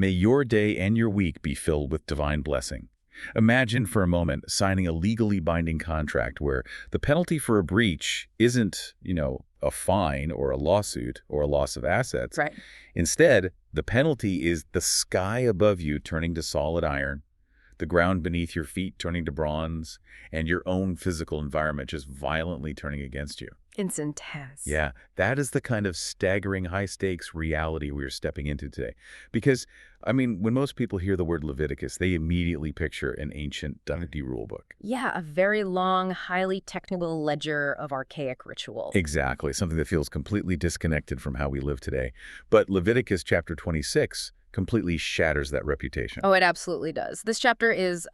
May your day and your week be filled with divine blessing. Imagine for a moment signing a legally binding contract where the penalty for a breach isn't, a fine or a lawsuit or a loss of assets. Right. Instead, the penalty is the sky above you turning to solid iron, the ground beneath your feet turning to bronze, and your own physical environment just violently turning against you. It's intense. Yeah, that is the kind of staggering high-stakes reality we're stepping into today. Because, when most people hear the word Leviticus, they immediately picture an ancient deity rulebook. Yeah, a very long, highly technical ledger of archaic ritual. Exactly, something that feels completely disconnected from how we live today. But Leviticus chapter 26 completely shatters that reputation. Oh, it absolutely does. This chapter is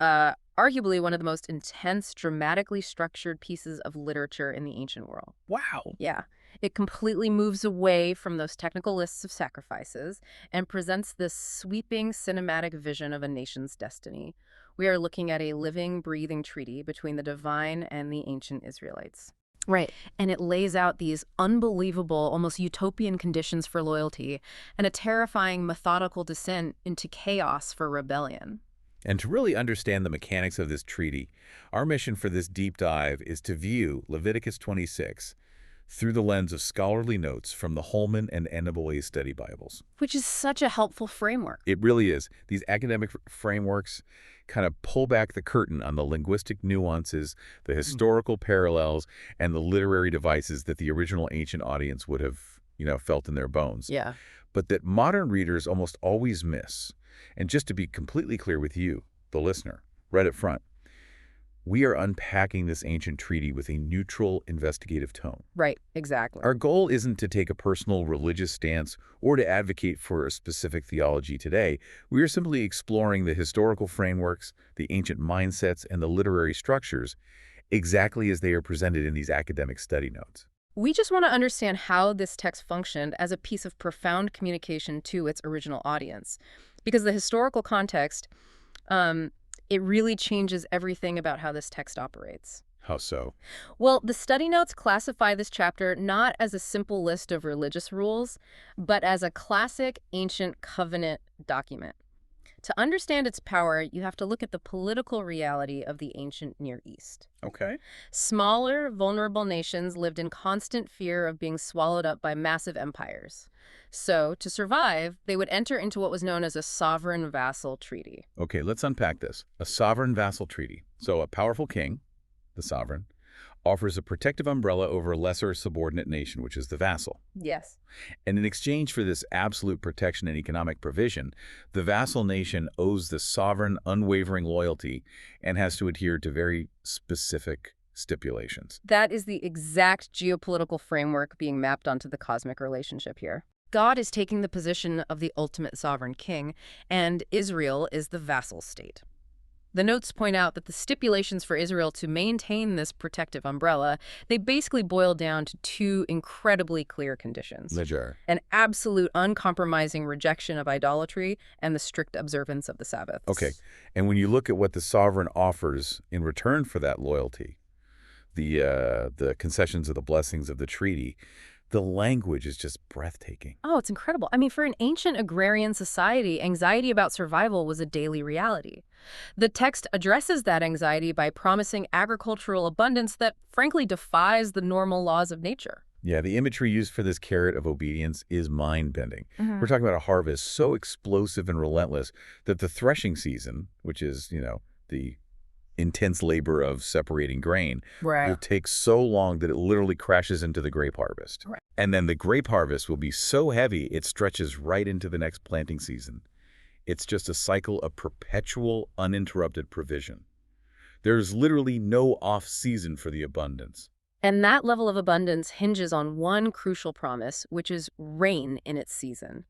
arguably one of the most intense, dramatically structured pieces of literature in the ancient world. Wow. Yeah. It completely moves away from those technical lists of sacrifices and presents this sweeping cinematic vision of a nation's destiny. We are looking at a living, breathing treaty between the divine and the ancient Israelites. Right. And it lays out these unbelievable, almost utopian conditions for loyalty and a terrifying methodical descent into chaos for rebellion. And to really understand the mechanics of this treaty, our mission for this deep dive is to view Leviticus 26 through the lens of scholarly notes from the Holman and Enoboe study Bibles. Which is such a helpful framework. It really is. These academic frameworks kind of pull back the curtain on the linguistic nuances, the historical parallels, and the literary devices that the original ancient audience would have, felt in their bones. Yeah. But that modern readers almost always miss. And just to be completely clear with you, the listener, right up front, we are unpacking this ancient treaty with a neutral, investigative tone. Right, exactly. Our goal isn't to take a personal religious stance or to advocate for a specific theology today. We are simply exploring the historical frameworks, the ancient mindsets, and the literary structures exactly as they are presented in these academic study notes. We just want to understand how this text functioned as a piece of profound communication to its original audience. Because the historical context, it really changes everything about how this text operates. How so? Well, the study notes classify this chapter not as a simple list of religious rules, but as a classic ancient covenant document. To understand its power, you have to look at the political reality of the ancient Near East. Okay. Smaller, vulnerable nations lived in constant fear of being swallowed up by massive empires. So, to survive, they would enter into what was known as a sovereign vassal treaty. Okay, let's unpack this. A sovereign vassal treaty. So a powerful king, the sovereign, offers a protective umbrella over a lesser subordinate nation, which is the vassal. Yes. And in exchange for this absolute protection and economic provision, the vassal nation owes the sovereign unwavering loyalty and has to adhere to very specific stipulations. That is the exact geopolitical framework being mapped onto the cosmic relationship here. God is taking the position of the ultimate sovereign king, and Israel is the vassal state. The notes point out that the stipulations for Israel to maintain this protective umbrella, they basically boil down to two incredibly clear conditions. Ledger. An absolute uncompromising rejection of idolatry and the strict observance of the Sabbath. Okay, and when you look at what the sovereign offers in return for that loyalty, the concessions of the blessings of the treaty, the language is just breathtaking. Oh, it's incredible. For an ancient agrarian society, anxiety about survival was a daily reality. The text addresses that anxiety by promising agricultural abundance that, frankly, defies the normal laws of nature. Yeah, the imagery used for this carrot of obedience is mind-bending. We're talking about a harvest so explosive and relentless that the threshing season, which is, the intense labor of separating grain, will take so long that it literally crashes into the grape harvest. Right. And then the grape harvest will be so heavy it stretches right into the next planting season. It's just a cycle of perpetual, uninterrupted provision. There's literally no off-season for the abundance. And that level of abundance hinges on one crucial promise, which is rain in its season.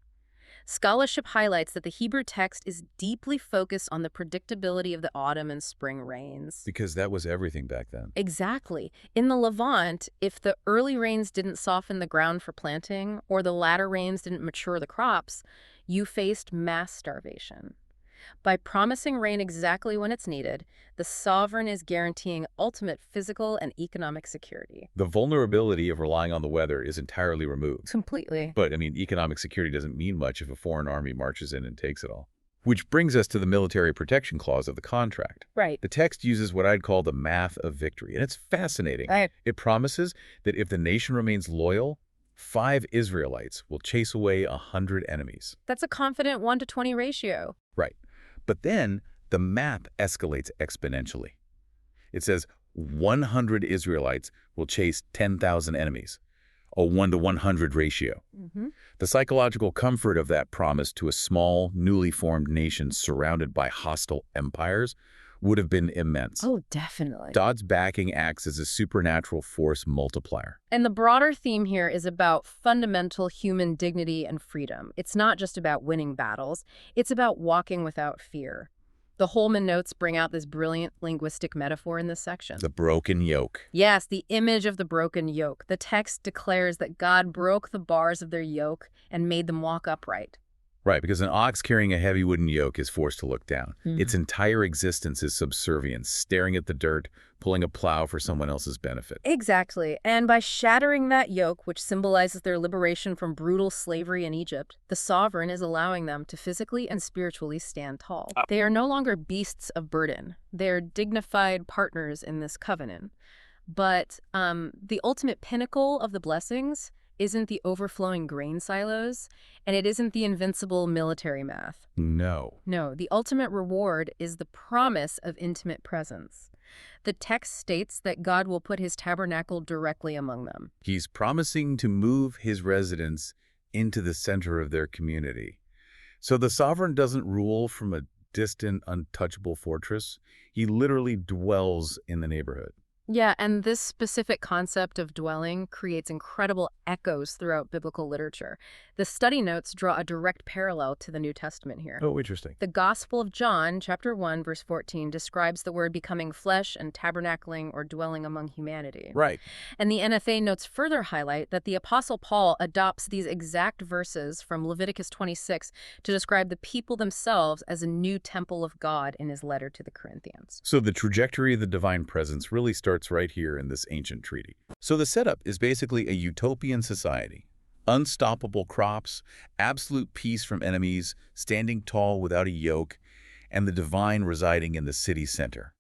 Scholarship highlights that the Hebrew text is deeply focused on the predictability of the autumn and spring rains. Because that was everything back then. Exactly. In the Levant, if the early rains didn't soften the ground for planting, or the latter rains didn't mature the crops, you faced mass starvation. By promising rain exactly when it's needed, the sovereign is guaranteeing ultimate physical and economic security. The vulnerability of relying on the weather is entirely removed. Completely. But, I mean, economic security doesn't mean much if a foreign army marches in and takes it all. Which brings us to the military protection clause of the contract. Right. The text uses what I'd call the math of victory, and it's fascinating. Right. It promises that if the nation remains loyal, 5 Israelites will chase away 100 enemies. That's a confident 1-to-20 ratio. Right. But then the math escalates exponentially. It says 100 Israelites will chase 10,000 enemies, a 1-to-100 ratio. The psychological comfort of that promise to a small, newly formed nation surrounded by hostile empires would have been immense. Oh, definitely. God's backing acts as a supernatural force multiplier. And the broader theme here is about fundamental human dignity and freedom. It's not just about winning battles. It's about walking without fear. The Holman notes bring out this brilliant linguistic metaphor in this section. The broken yoke. Yes, the image of the broken yoke. The text declares that God broke the bars of their yoke and made them walk upright. Right, because an ox carrying a heavy wooden yoke is forced to look down. Its entire existence is subservient, staring at the dirt, pulling a plow for someone else's benefit. Exactly. And by shattering that yoke, which symbolizes their liberation from brutal slavery in Egypt, the sovereign is allowing them to physically and spiritually stand tall. They are no longer beasts of burden. They're dignified partners in this covenant. But the ultimate pinnacle of the blessings isn't the overflowing grain silos, and it isn't the invincible military math. No. No, the ultimate reward is the promise of intimate presence. The text states that God will put his tabernacle directly among them. He's promising to move his residence into the center of their community. So the sovereign doesn't rule from a distant, untouchable fortress. He literally dwells in the neighborhood. Yeah, and this specific concept of dwelling creates incredible echoes throughout biblical literature. The study notes draw a direct parallel to the New Testament here. Oh, interesting. The Gospel of John, chapter 1, verse 14, describes the word becoming flesh and tabernacling or dwelling among humanity. Right. And the NFA notes further highlight that the Apostle Paul adopts these exact verses from Leviticus 26 to describe the people themselves as a new temple of God in his letter to the Corinthians. So the trajectory of the divine presence really starts right here in this ancient treaty. So the setup is basically a utopian society. Unstoppable crops, absolute peace from enemies, standing tall without a yoke, and the divine residing in the city center.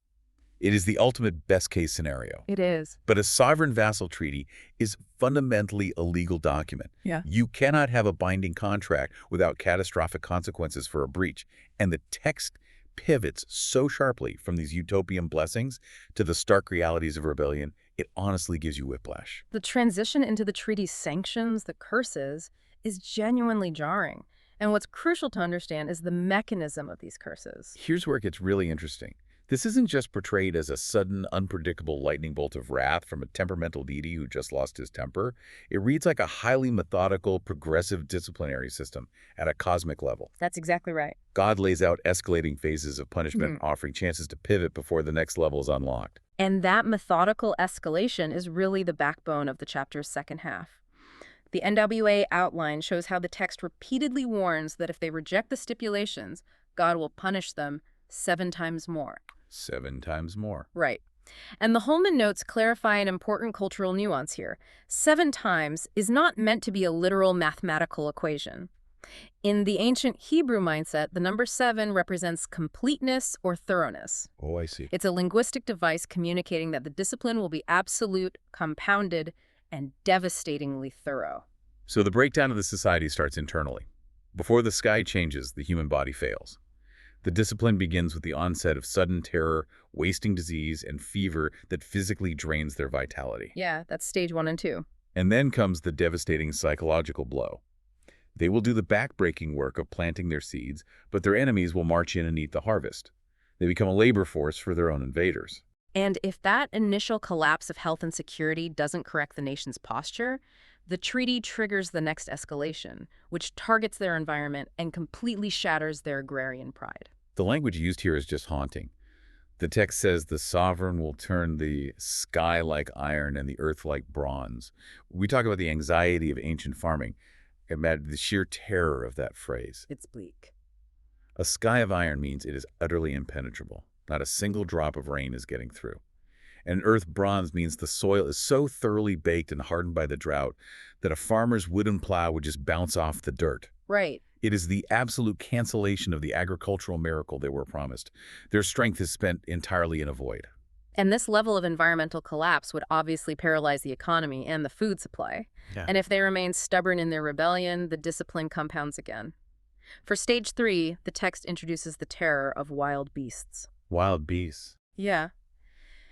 It is the ultimate best-case scenario. It is. But a sovereign vassal treaty is fundamentally a legal document. Yeah. You cannot have a binding contract without catastrophic consequences for a breach. And the text pivots so sharply from these utopian blessings to the stark realities of rebellion, it honestly gives you whiplash. The transition into the treaty's sanctions, the curses, is genuinely jarring. And what's crucial to understand is the mechanism of these curses. Here's where it gets really interesting. This isn't just portrayed as a sudden, unpredictable lightning bolt of wrath from a temperamental deity who just lost his temper. It reads like a highly methodical, progressive disciplinary system at a cosmic level. That's exactly right. God lays out escalating phases of punishment, offering chances to pivot before the next level is unlocked. And that methodical escalation is really the backbone of the chapter's second half. The NWA outline shows how the text repeatedly warns that if they reject the stipulations, God will punish them 7 times more. 7 times more. Right. And the Holman notes clarify an important cultural nuance here. 7 times is not meant to be a literal mathematical equation. In the ancient Hebrew mindset, the number 7 represents completeness or thoroughness. Oh, I see. It's a linguistic device communicating that the discipline will be absolute, compounded, and devastatingly thorough. So the breakdown of the society starts internally. Before the sky changes, the human body fails. The discipline begins with the onset of sudden terror, wasting disease, and fever that physically drains their vitality. Yeah, that's stage 1 and 2. And then comes the devastating psychological blow. They will do the backbreaking work of planting their seeds, but their enemies will march in and eat the harvest. They become a labor force for their own invaders. And if that initial collapse of health and security doesn't correct the nation's posture, the treaty triggers the next escalation, which targets their environment and completely shatters their agrarian pride. The language used here is just haunting. The text says the sovereign will turn the sky like iron and the earth like bronze. We talk about the anxiety of ancient farming. Imagine the sheer terror of that phrase. It's bleak. A sky of iron means it is utterly impenetrable. Not a single drop of rain is getting through. And earth bronze means the soil is so thoroughly baked and hardened by the drought that a farmer's wooden plow would just bounce off the dirt. Right. It is the absolute cancellation of the agricultural miracle they were promised. Their strength is spent entirely in a void. And this level of environmental collapse would obviously paralyze the economy and the food supply. Yeah. And if they remain stubborn in their rebellion, the discipline compounds again. For stage 3, the text introduces the terror of wild beasts. Wild beasts. Yeah.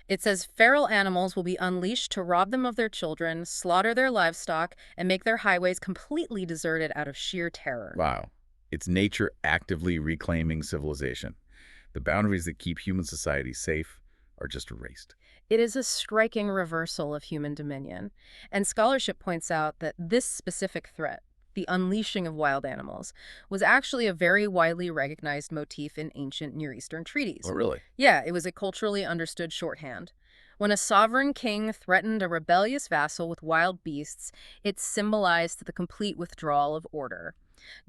It says feral animals will be unleashed to rob them of their children, slaughter their livestock, and make their highways completely deserted out of sheer terror. Wow. It's nature actively reclaiming civilization. The boundaries that keep human society safe are just erased. It is a striking reversal of human dominion, and scholarship points out that this specific threat, the unleashing of wild animals, was actually a very widely recognized motif in ancient Near Eastern treaties. Oh, really? Yeah, it was a culturally understood shorthand. When a sovereign king threatened a rebellious vassal with wild beasts, it symbolized the complete withdrawal of order.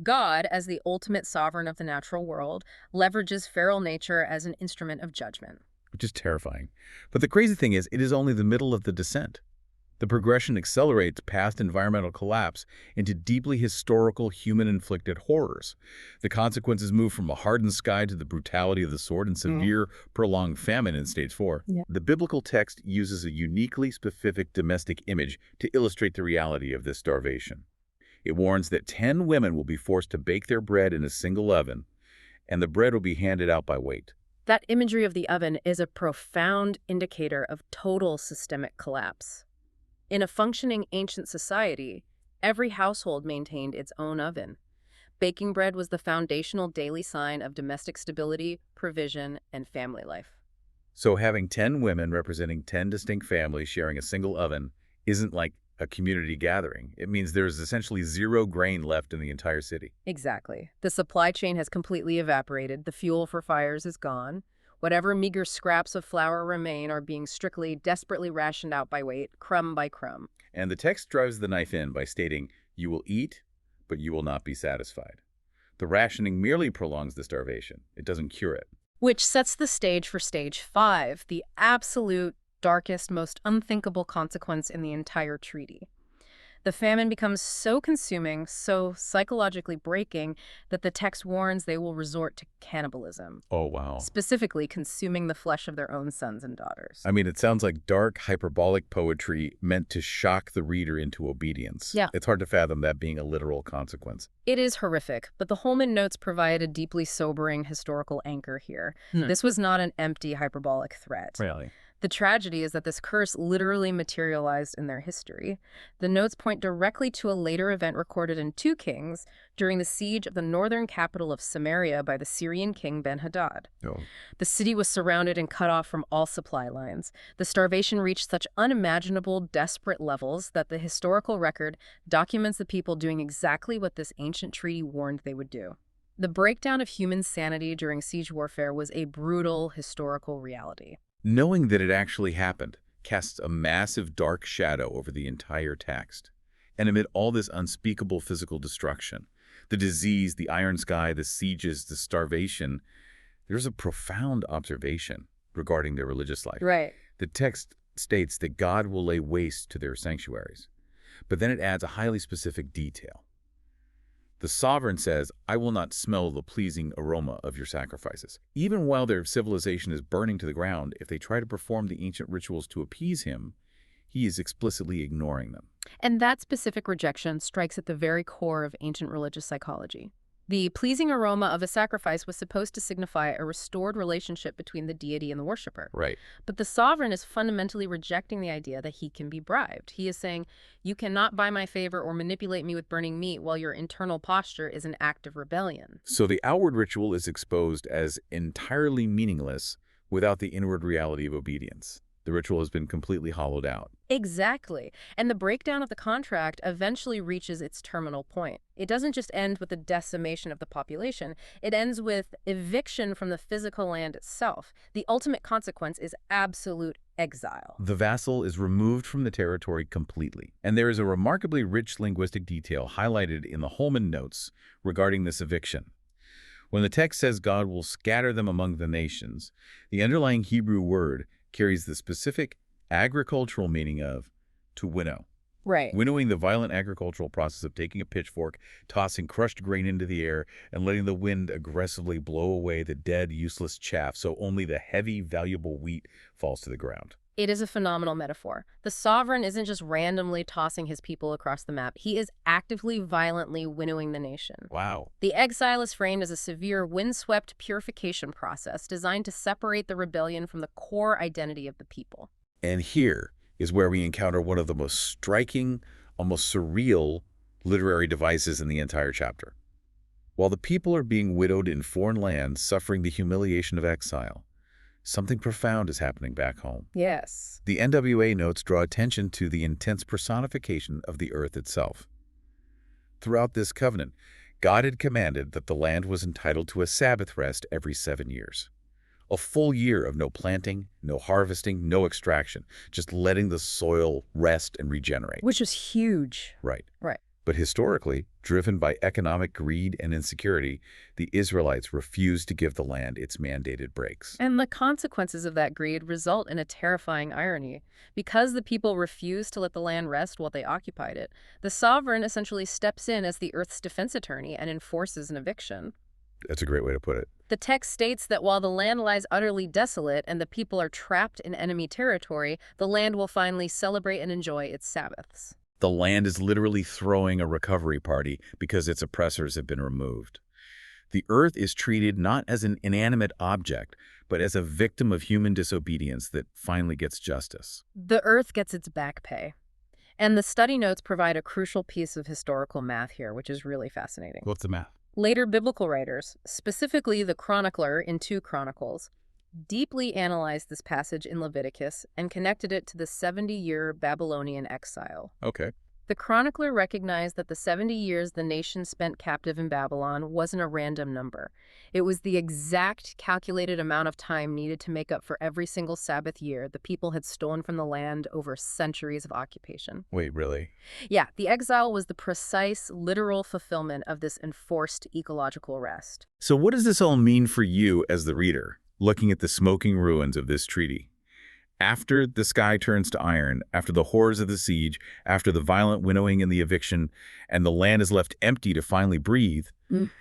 God, as the ultimate sovereign of the natural world, leverages feral nature as an instrument of judgment. Which is terrifying. But the crazy thing is, it is only the middle of the descent. The progression accelerates past environmental collapse into deeply historical human-inflicted horrors. The consequences move from a hardened sky to the brutality of the sword and severe, prolonged famine in stage 4. Yeah. The biblical text uses a uniquely specific domestic image to illustrate the reality of this starvation. It warns that 10 women will be forced to bake their bread in a single oven, and the bread will be handed out by weight. That imagery of the oven is a profound indicator of total systemic collapse. In a functioning ancient society, every household maintained its own oven. Baking bread was the foundational daily sign of domestic stability, provision, and family life. So having 10 women representing 10 distinct families sharing a single oven isn't like a community gathering. It means there's essentially zero grain left in the entire city. Exactly. The supply chain has completely evaporated. The fuel for fires is gone. Whatever meager scraps of flour remain are being strictly, desperately rationed out by weight, crumb by crumb. And the text drives the knife in by stating, "You will eat, but you will not be satisfied." The rationing merely prolongs the starvation. It doesn't cure it. Which sets the stage for stage 5, the absolute darkest, most unthinkable consequence in the entire treaty. The famine becomes so consuming, so psychologically breaking, that the text warns they will resort to cannibalism. Oh, wow. Specifically, consuming the flesh of their own sons and daughters. I mean, it sounds like dark, hyperbolic poetry meant to shock the reader into obedience. Yeah. It's hard to fathom that being a literal consequence. It is horrific, but the Holman notes provide a deeply sobering historical anchor here. This was not an empty, hyperbolic threat. Really? The tragedy is that this curse literally materialized in their history. The notes point directly to a later event recorded in 2 Kings during the siege of the northern capital of Samaria by the Syrian king Ben-Hadad. Oh. The city was surrounded and cut off from all supply lines. The starvation reached such unimaginable, desperate levels that the historical record documents the people doing exactly what this ancient treaty warned they would do. The breakdown of human sanity during siege warfare was a brutal historical reality. Knowing that it actually happened casts a massive dark shadow over the entire text. And amid all this unspeakable physical destruction, the disease, the iron sky, the sieges, the starvation, there's a profound observation regarding their religious life. Right. The text states that God will lay waste to their sanctuaries, but then it adds a highly specific detail. The sovereign says, "I will not smell the pleasing aroma of your sacrifices." Even while their civilization is burning to the ground, if they try to perform the ancient rituals to appease him, he is explicitly ignoring them. And that specific rejection strikes at the very core of ancient religious psychology. The pleasing aroma of a sacrifice was supposed to signify a restored relationship between the deity and the worshiper. Right. But the sovereign is fundamentally rejecting the idea that he can be bribed. He is saying, you cannot buy my favor or manipulate me with burning meat while your internal posture is an act of rebellion. So the outward ritual is exposed as entirely meaningless without the inward reality of obedience. The ritual has been completely hollowed out. Exactly. And the breakdown of the contract eventually reaches its terminal point. It doesn't just end with the decimation of the population. It ends with eviction from the physical land itself. The ultimate consequence is absolute exile. The vassal is removed from the territory completely. And there is a remarkably rich linguistic detail highlighted in the Holman notes regarding this eviction. When the text says God will scatter them among the nations, the underlying Hebrew word carries the specific agricultural meaning of to winnow. Right. Winnowing, the violent agricultural process of taking a pitchfork, tossing crushed grain into the air, and letting the wind aggressively blow away the dead, useless chaff so only the heavy, valuable wheat falls to the ground. It is a phenomenal metaphor. The sovereign isn't just randomly tossing his people across the map. He is actively, violently winnowing the nation. Wow. The exile is framed as a severe, windswept purification process designed to separate the rebellion from the core identity of the people. And here is where we encounter one of the most striking, almost surreal literary devices in the entire chapter. While the people are being widowed in foreign lands, suffering the humiliation of exile, something profound is happening back home. Yes. The NWA notes draw attention to the intense personification of the earth itself. Throughout this covenant, God had commanded that the land was entitled to a Sabbath rest every 7 years. A full year of no planting, no harvesting, no extraction, just letting the soil rest and regenerate. Which was huge. Right. Right. But historically, driven by economic greed and insecurity, the Israelites refused to give the land its mandated breaks. And the consequences of that greed result in a terrifying irony. Because the people refused to let the land rest while they occupied it, the sovereign essentially steps in as the earth's defense attorney and enforces an eviction. That's a great way to put it. The text states that while the land lies utterly desolate and the people are trapped in enemy territory, the land will finally celebrate and enjoy its Sabbaths. The land is literally throwing a recovery party because its oppressors have been removed. The earth is treated not as an inanimate object, but as a victim of human disobedience that finally gets justice. The earth gets its back pay. And the study notes provide a crucial piece of historical math here, which is really fascinating. What's the math? Later biblical writers, specifically the chronicler in 2 Chronicles, deeply analyzed this passage in Leviticus and connected it to the 70-year Babylonian exile. Okay. The chronicler recognized that the 70 years the nation spent captive in Babylon wasn't a random number. It was the exact calculated amount of time needed to make up for every single Sabbath year the people had stolen from the land over centuries of occupation. Wait, really? Yeah, the exile was the precise, literal fulfillment of this enforced ecological rest. So what does this all mean for you as the reader, looking at the smoking ruins of this treaty? After the sky turns to iron, after the horrors of the siege, after the violent winnowing and the eviction, and the land is left empty to finally breathe,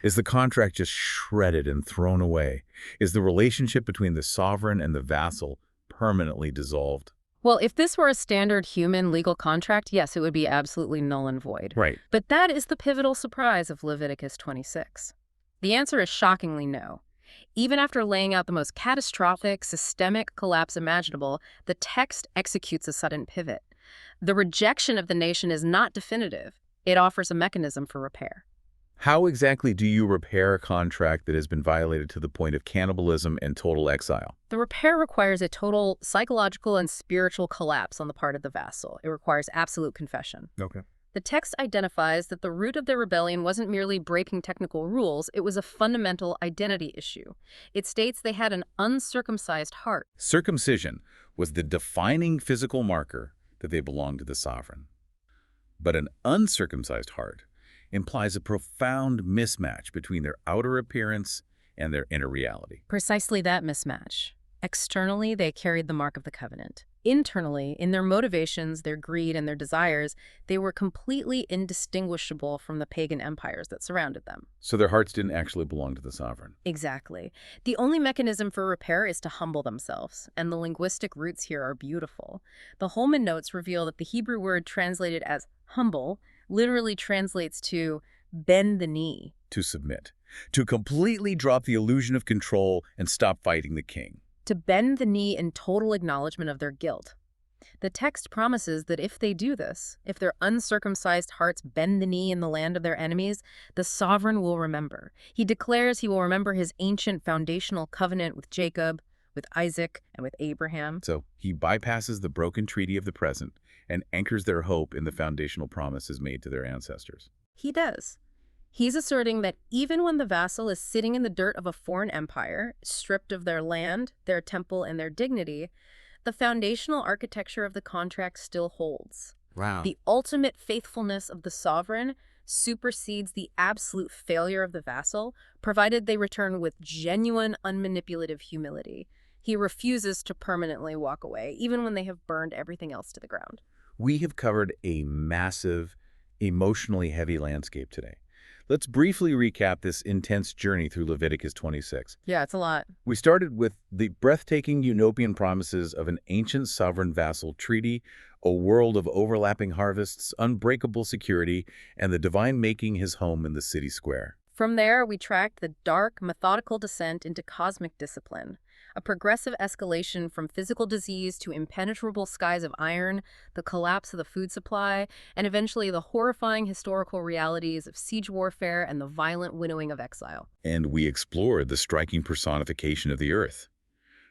is the contract just shredded and thrown away? Is the relationship between the sovereign and the vassal permanently dissolved? Well, if this were a standard human legal contract, yes, it would be absolutely null and void. Right. But that is the pivotal surprise of Leviticus 26. The answer is shockingly no. Even after laying out the most catastrophic, systemic collapse imaginable, the text executes a sudden pivot. The rejection of the nation is not definitive. It offers a mechanism for repair. How exactly do you repair a contract that has been violated to the point of cannibalism and total exile? The repair requires a total psychological and spiritual collapse on the part of the vassal. It requires absolute confession. Okay. The text identifies that the root of their rebellion wasn't merely breaking technical rules, it was a fundamental identity issue. It states they had an uncircumcised heart. Circumcision was the defining physical marker that they belonged to the sovereign. But an uncircumcised heart implies a profound mismatch between their outer appearance and their inner reality. Precisely that mismatch. Externally, they carried the mark of the covenant. Internally, in their motivations, their greed, and their desires, they were completely indistinguishable from the pagan empires that surrounded them. So their hearts didn't actually belong to the sovereign. Exactly. The only mechanism for repair is to humble themselves, and the linguistic roots here are beautiful. The Holman notes reveal that the Hebrew word translated as humble literally translates to bend the knee. To submit. To completely drop the illusion of control and stop fighting the king. To bend the knee in total acknowledgement of their guilt. The text promises that if they do this, if their uncircumcised hearts bend the knee in the land of their enemies, the sovereign will remember. He declares he will remember his ancient foundational covenant with Jacob, with Isaac, and with Abraham. So he bypasses the broken treaty of the present and anchors their hope in the foundational promises made to their ancestors. He does. He's asserting that even when the vassal is sitting in the dirt of a foreign empire, stripped of their land, their temple, and their dignity, the foundational architecture of the contract still holds. Wow. The ultimate faithfulness of the sovereign supersedes the absolute failure of the vassal, provided they return with genuine, unmanipulative humility. He refuses to permanently walk away, even when they have burned everything else to the ground. We have covered a massive, emotionally heavy landscape today. Let's briefly recap this intense journey through Leviticus 26. Yeah, it's a lot. We started with the breathtaking utopian promises of an ancient sovereign vassal treaty, a world of overlapping harvests, unbreakable security, and the divine making his home in the city square. From there, we tracked the dark, methodical descent into cosmic discipline, a progressive escalation from physical disease to impenetrable skies of iron, the collapse of the food supply, and eventually the horrifying historical realities of siege warfare and the violent winnowing of exile. And we explored the striking personification of the earth,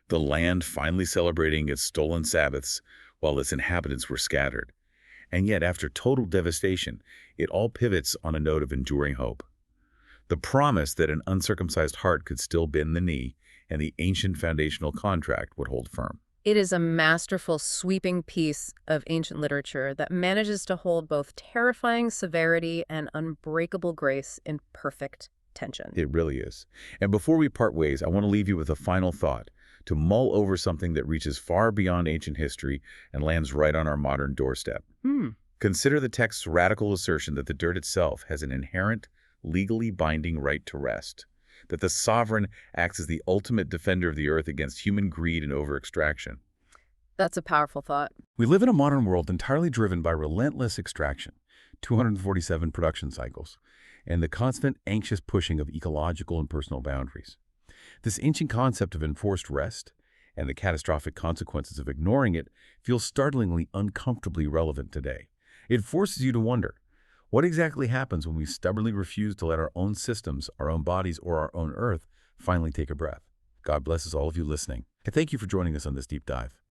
the land finally celebrating its stolen Sabbaths while its inhabitants were scattered. And yet, after total devastation, it all pivots on a note of enduring hope. The promise that an uncircumcised heart could still bend the knee and the ancient foundational contract would hold firm. It is a masterful, sweeping piece of ancient literature that manages to hold both terrifying severity and unbreakable grace in perfect tension. It really is. And before we part ways, I want to leave you with a final thought, to mull over something that reaches far beyond ancient history and lands right on our modern doorstep. Consider the text's radical assertion that the dirt itself has an inherent, legally binding right to rest, that the sovereign acts as the ultimate defender of the earth against human greed and over-extraction. That's a powerful thought. We live in a modern world entirely driven by relentless extraction, 247 production cycles, and the constant anxious pushing of ecological and personal boundaries. This ancient concept of enforced rest and the catastrophic consequences of ignoring it feels startlingly uncomfortably relevant today. It forces you to wonder, what exactly happens when we stubbornly refuse to let our own systems, our own bodies, or our own earth finally take a breath? God blesses all of you listening. And thank you for joining us on this deep dive.